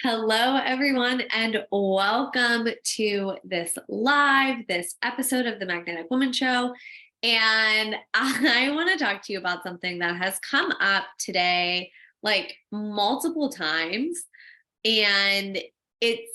Hello, everyone, and welcome to this episode of the Magnetic Woman Show. And I want to talk to you about something that has come up today, like multiple times. And it's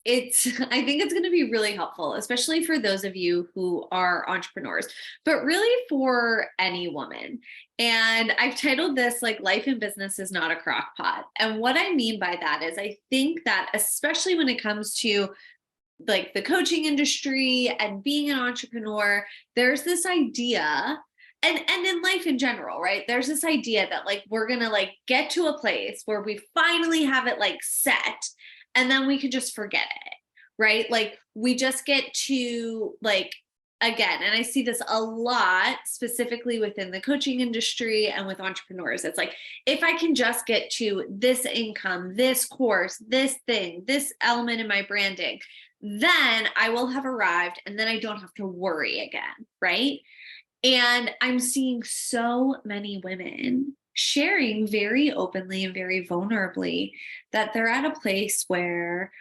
I think it's going to be really helpful, especially for those of you who are entrepreneurs, but really for any woman. And I've titled this like Life in Business is Not a Crockpot. And what I mean by that is I think that especially when it comes to like the coaching industry and being an entrepreneur, there's this idea and in life in general, right? There's this idea that like we're going to like get to a place where we finally have it like set and then we can just forget it, right? Like we just get to like, again, and I see this a lot specifically within the coaching industry and with entrepreneurs. It's like, if I can just get to this income, this course, this thing, this element in my branding, then I will have arrived and then I don't have to worry again, right? And I'm seeing so many women sharing very openly and very vulnerably that they're at a place where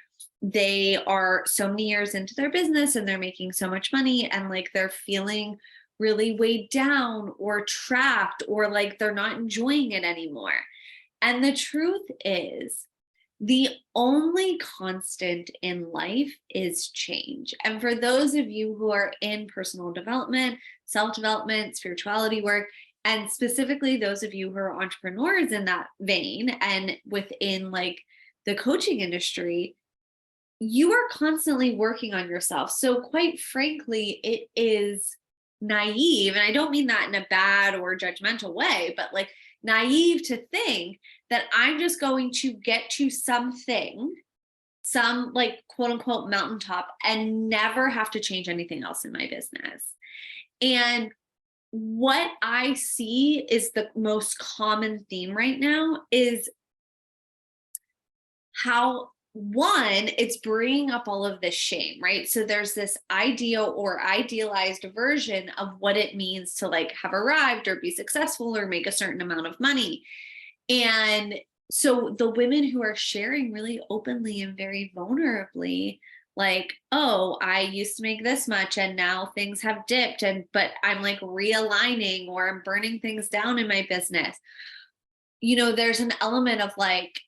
they are so many years into their business and they're making so much money and like they're feeling really weighed down or trapped or like they're not enjoying it anymore. And the truth is, the only constant in life is change. And for those of you who are in personal development, self-development, spirituality work, and specifically those of you who are entrepreneurs in that vein and within like the coaching industry, you are constantly working on yourself. So quite frankly, it is naive, and I don't mean that in a bad or judgmental way, but like naive to think that I'm just going to get to something, some like quote unquote mountaintop, and never have to change anything else in my business. And what I see is the most common theme right now is how one, it's bringing up all of this shame, right? So there's this ideal or idealized version of what it means to like have arrived or be successful or make a certain amount of money. And so the women who are sharing really openly and very vulnerably, like, oh, I used to make this much and now things have dipped but I'm like realigning or I'm burning things down in my business. You know, there's an element of like,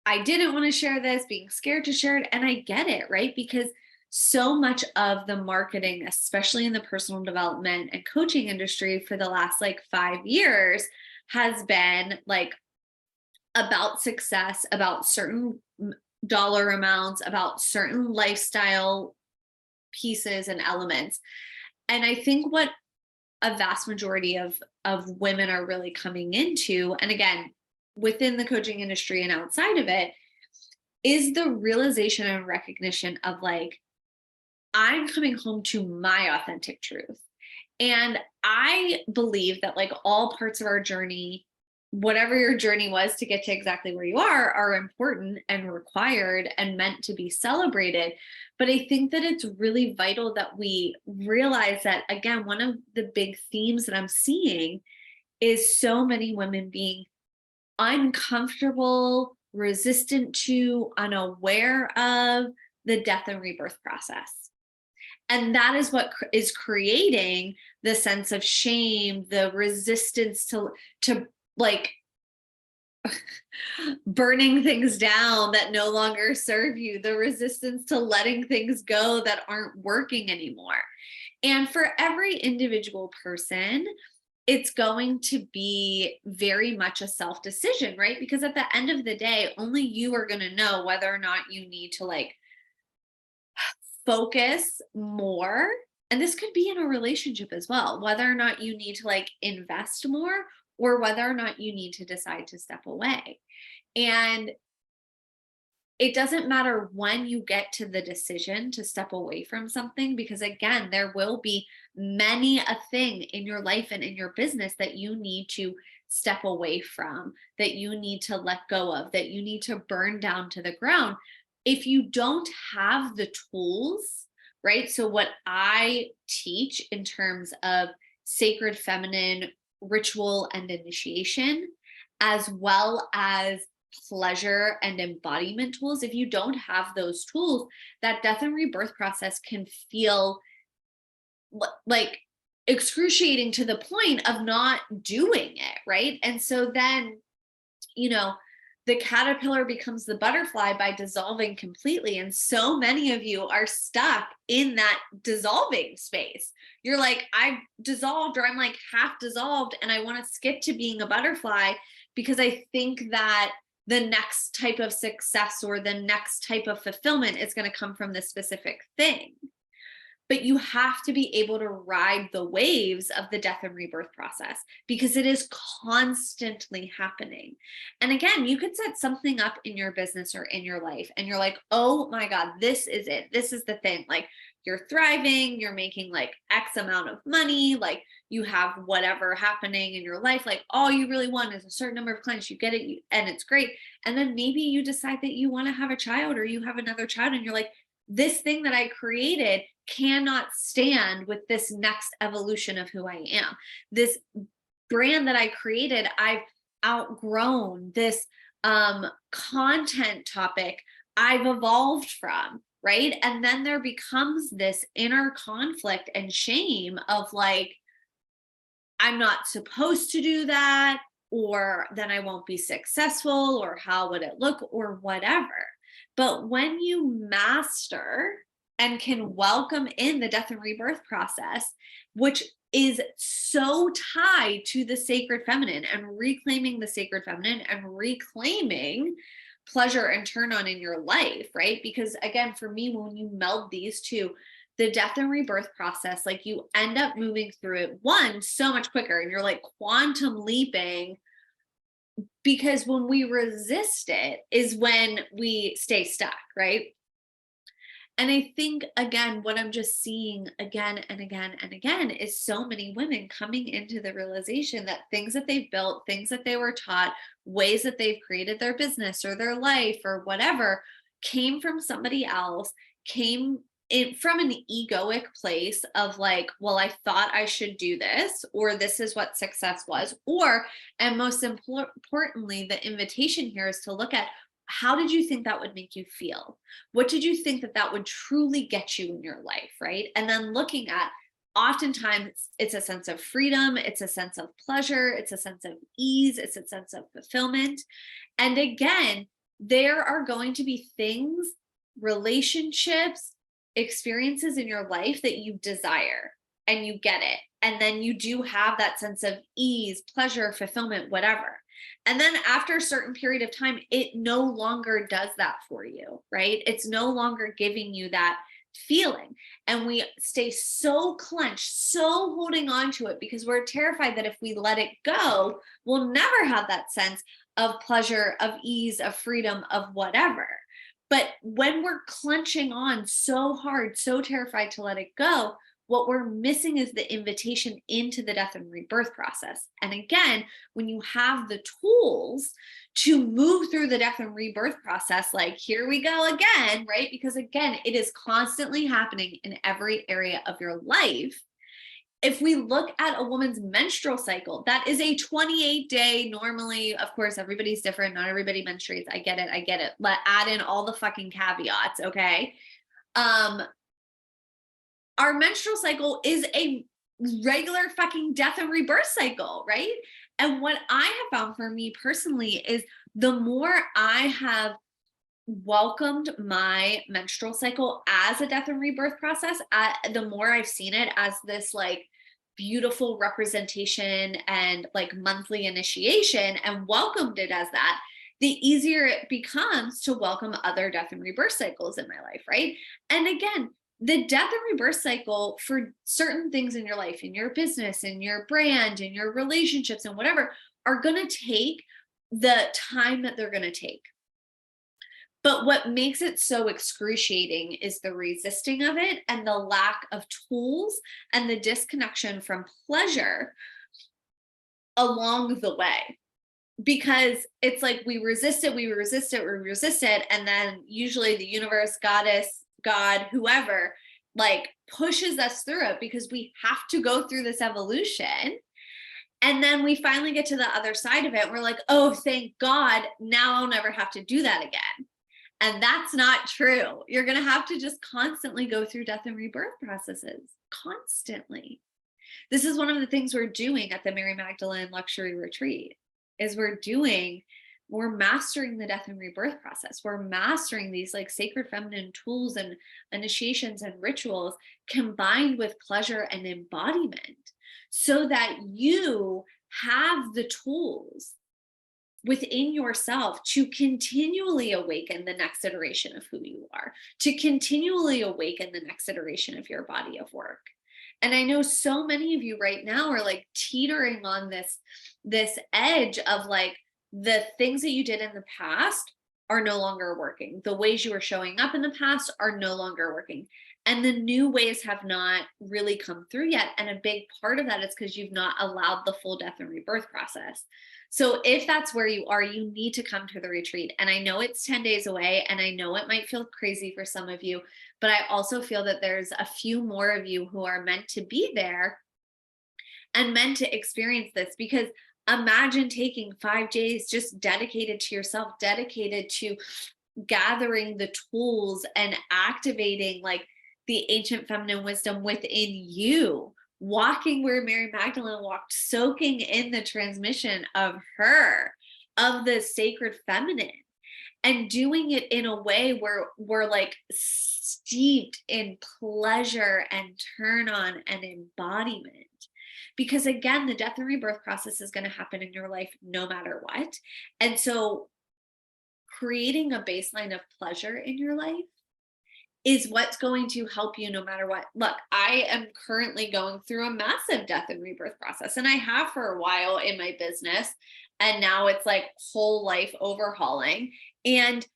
I didn't want to share this, being scared to share it. And I get it, right? Because so much of the marketing, especially in the personal development and coaching industry for the last like 5 years, has been like about success, about certain dollar amounts, about certain lifestyle pieces and elements. And I think what a vast majority of women are really coming into, and again, within the coaching industry and outside of it, is the realization and recognition of like, I'm coming home to my authentic truth. And I believe that like all parts of our journey, whatever your journey was to get to exactly where you are important and required and meant to be celebrated. But I think that it's really vital that we realize that, again, one of the big themes that I'm seeing is so many women being uncomfortable, resistant to, unaware of the death and rebirth process. And that is what is creating the sense of shame, the resistance to like burning things down that no longer serve you, the resistance to letting things go that aren't working anymore. And for every individual person, it's going to be very much a self-decision, right? Because at the end of the day, only you are going to know whether or not you need to like focus more. And this could be in a relationship as well, whether or not you need to like invest more or whether or not you need to decide to step away. And it doesn't matter when you get to the decision to step away from something, because again, there will be many a thing in your life and in your business that you need to step away from, that you need to let go of, that you need to burn down to the ground. If you don't have the tools, right? So what I teach in terms of sacred feminine ritual and initiation, as well as pleasure and embodiment tools, if you don't have those tools, that death and rebirth process can feel like excruciating to the point of not doing it, right? And so then, the caterpillar becomes the butterfly by dissolving completely. And so many of you are stuck in that dissolving space. You're like, I've dissolved, or I'm like half dissolved, and I want to skip to being a butterfly because I think that the next type of success or the next type of fulfillment is going to come from this specific thing. But you have to be able to ride the waves of the death and rebirth process because it is constantly happening. And again, you could set something up in your business or in your life and you're like, oh my God, this is it. This is the thing. Like, you're thriving, you're making like X amount of money, like you have whatever happening in your life. Like, all you really want is a certain number of clients, you get it, and it's great. And then maybe you decide that you want to have a child, or you have another child, and you're like, this thing that I created cannot stand with this next evolution of who I am. This brand that I created, I've outgrown. This content topic I've evolved from, right? And then there becomes this inner conflict and shame of like, I'm not supposed to do that, or then I won't be successful, or how would it look, or whatever. But when you master and can welcome in the death and rebirth process, which is so tied to the sacred feminine and reclaiming the sacred feminine and reclaiming pleasure and turn on in your life, right? Because again, for me, when you meld these two, the death and rebirth process, like you end up moving through it so much quicker, and you're like quantum leaping. Because when we resist it is when we stay stuck, right? And I think, again, what I'm just seeing again and again and again is so many women coming into the realization that things that they've built, things that they were taught, ways that they've created their business or their life or whatever, came from somebody else, came from an egoic place of like, well, I thought I should do this, or this is what success was, or, and most importantly, the invitation here is to look at, how did you think that would make you feel? What did you think that would truly get you in your life, right? And then looking at, oftentimes it's a sense of freedom, it's a sense of pleasure, it's a sense of ease, it's a sense of fulfillment. And again, there are going to be things, relationships, experiences in your life that you desire, and you get it. And then you do have that sense of ease, pleasure, fulfillment, whatever. And then after a certain period of time, it no longer does that for you, right? It's no longer giving you that feeling. And we stay so clenched, so holding on to it because we're terrified that if we let it go, we'll never have that sense of pleasure, of ease, of freedom, of whatever. But when we're clenching on so hard, so terrified to let it go, what we're missing is the invitation into the death and rebirth process. And again, when you have the tools to move through the death and rebirth process, like here we go again, right? Because again, it is constantly happening in every area of your life. If we look at a woman's menstrual cycle, that is a 28-day, normally, of course, everybody's different. Not everybody menstruates. I get it. Add in all the fucking caveats, okay? Our menstrual cycle is a regular fucking death and rebirth cycle, right? And what I have found for me personally is the more I have welcomed my menstrual cycle as a death and rebirth process, the more I've seen it as this like beautiful representation and like monthly initiation and welcomed it as that, the easier it becomes to welcome other death and rebirth cycles in my life, right? And again, the death and rebirth cycle for certain things in your life, in your business, in your brand, in your relationships and whatever, are going to take the time that they're going to take. But what makes it so excruciating is the resisting of it and the lack of tools and the disconnection from pleasure along the way. Because it's like we resist it, and then usually the universe, goddess, God, whoever, like pushes us through it because we have to go through this evolution. And then we finally get to the other side of it. We're like, oh, thank God. Now I'll never have to do that again. And that's not true. You're going to have to just constantly go through death and rebirth processes, constantly. This is one of the things we're doing at the Mary Magdalene Luxury Retreat, is we're mastering the death and rebirth process. We're mastering these like sacred feminine tools and initiations and rituals combined with pleasure and embodiment, so that you have the tools within yourself to continually awaken the next iteration of who you are, to continually awaken the next iteration of your body of work. And I know so many of you right now are like teetering on this edge of like, the things that you did in the past are no longer working. The ways you were showing up in the past are no longer working. And the new ways have not really come through yet. And a big part of that is because you've not allowed the full death and rebirth process. So if that's where you are, you need to come to the retreat. And I know it's 10 days away, and I know it might feel crazy for some of you, but I also feel that there's a few more of you who are meant to be there and meant to experience this. Because imagine taking 5 days just dedicated to yourself, dedicated to gathering the tools and activating like the ancient feminine wisdom within you, walking where Mary Magdalene walked, soaking in the transmission of the sacred feminine, and doing it in a way where we're like steeped in pleasure and turn on and embodiment. Because again, the death and rebirth process is going to happen in your life no matter what. And so creating a baseline of pleasure in your life is what's going to help you no matter what. Look, I am currently going through a massive death and rebirth process, and I have for a while in my business. And now it's like whole life overhauling. And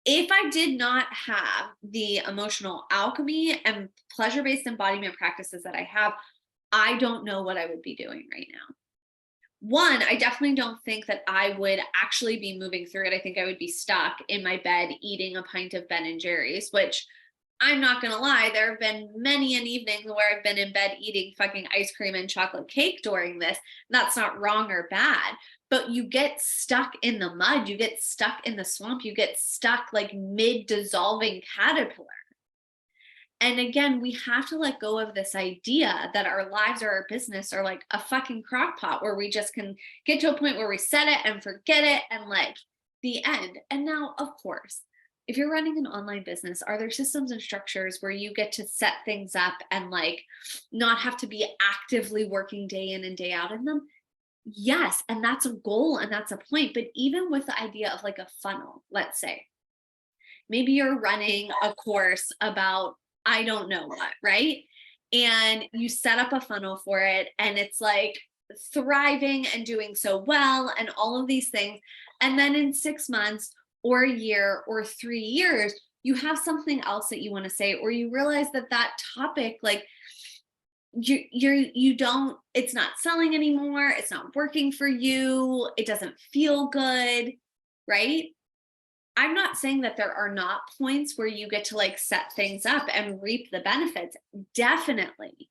if I did not have the emotional alchemy and pleasure-based embodiment practices that I have, I don't know what I would be doing right now. One, I definitely don't think that I would actually be moving through it. I think I would be stuck in my bed eating a pint of Ben and Jerry's, which I'm not going to lie, there have been many an evening where I've been in bed eating fucking ice cream and chocolate cake during this. That's not wrong or bad, but you get stuck in the mud, you get stuck in the swamp, you get stuck like mid-dissolving caterpillar. And again, we have to let go of this idea that our lives or our business are like a fucking crock pot where we just can get to a point where we set it and forget it and like the end. And now, of course, if you're running an online business, are there systems and structures where you get to set things up and like not have to be actively working day in and day out in them? Yes. And that's a goal and that's a point. But even with the idea of like a funnel, let's say, maybe you're running a course about I don't know what, right? And you set up a funnel for it and it's like thriving and doing so well and all of these things. And then in 6 months or a year or 3 years, you have something else that you want to say, or you realize that that topic, like you don't, it's not selling anymore. It's not working for you. It doesn't feel good, right? I'm not saying that there are not points where you get to like set things up and reap the benefits. Definitely.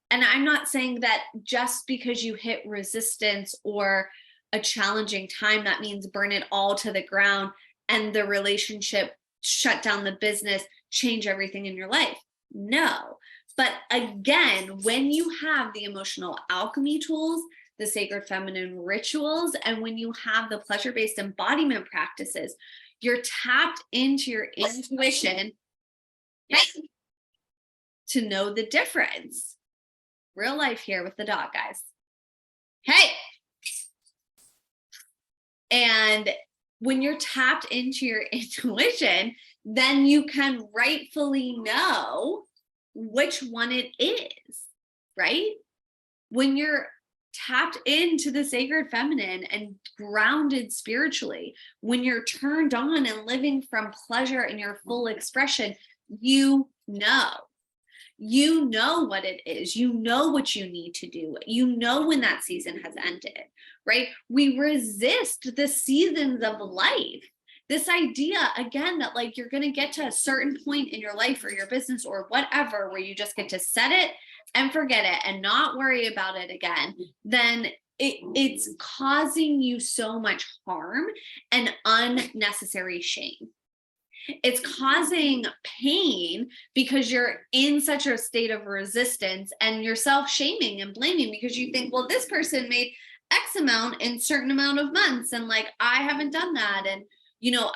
And I'm not saying that just because you hit resistance or a challenging time, that means burn it all to the ground and the relationship, shut down the business, change everything in your life. No. But again, when you have the emotional alchemy tools, the sacred feminine rituals, and when you have the pleasure-based embodiment practices, you're tapped into your intuition to know the difference. Real life here with the dog, guys. Hey. And when you're tapped into your intuition, then you can rightfully know which one it is, right? When you're tapped into the sacred feminine and grounded spiritually, when you're turned on and living from pleasure in your full expression, you know what it is. You know what you need to do. You know when that season has ended, right? We resist the seasons of life. This idea, again, that like you're going to get to a certain point in your life or your business or whatever, where you just get to set it and forget it and not worry about it again, then it's causing you so much harm and unnecessary shame. It's causing pain because you're in such a state of resistance and you're self-shaming and blaming because you think, well, this person made X amount in certain amount of months and like I haven't done that, and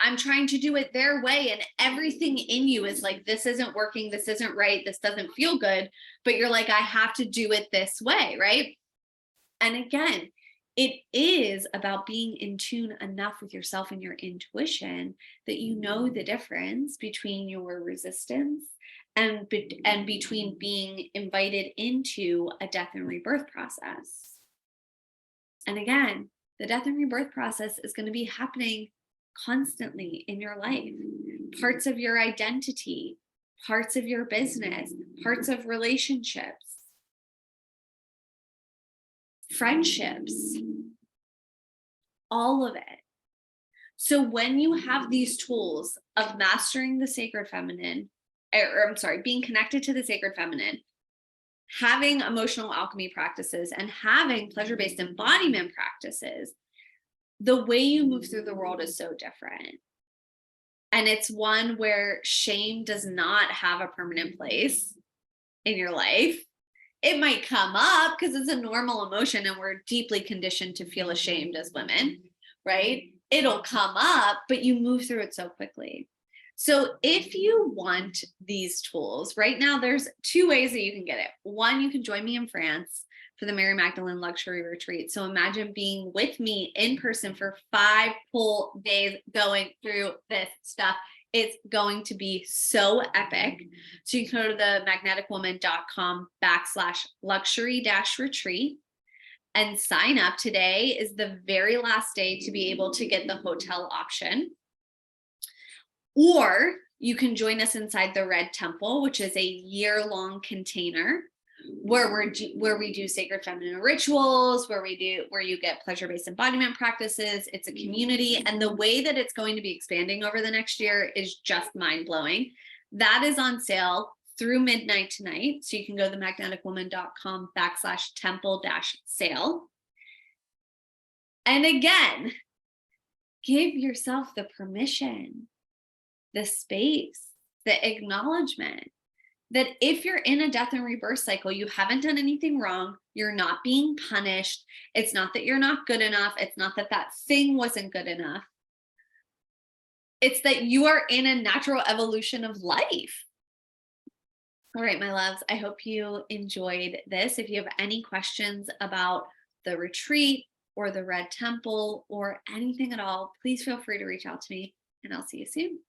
I'm trying to do it their way, and everything in you is like, this isn't working, this isn't right, this doesn't feel good, but you're like, I have to do it this way, right? And again, it is about being in tune enough with yourself and your intuition that you know the difference between your resistance and between being invited into a death and rebirth process. And again, the death and rebirth process is going to be happening constantly in your life. Parts of your identity, parts of your business, parts of relationships, friendships, all of it. So when you have these tools of mastering the sacred feminine, being connected to the sacred feminine, having emotional alchemy practices, and having pleasure-based embodiment practices, the way you move through the world is so different. And it's one where shame does not have a permanent place in your life. It might come up because it's a normal emotion and we're deeply conditioned to feel ashamed as women, right? It'll come up, but you move through it so quickly. So if you want these tools, right now, there's 2 ways that you can get it. One, you can join me in France for the Mary Magdalene Luxury Retreat. So imagine being with me in person for 5 full days going through this stuff. It's going to be so epic. So you can go to the magneticwoman.com/luxury-retreat and sign up. Today is the very last day to be able to get the hotel option. Or you can join us inside the Red Temple, which is a year-long container where we do sacred feminine rituals, where you get pleasure-based embodiment practices. It's a community, and the way that it's going to be expanding over the next year is just mind-blowing. That is on sale through midnight tonight. So you can go to magneticwoman.com/temple-sale. And again, give yourself the permission, the space, the acknowledgement that if you're in a death and rebirth cycle, you haven't done anything wrong. You're not being punished. It's not that you're not good enough. It's not that that thing wasn't good enough. It's that you are in a natural evolution of life. All right, my loves, I hope you enjoyed this. If you have any questions about the retreat or the Red Temple or anything at all, please feel free to reach out to me, and I'll see you soon.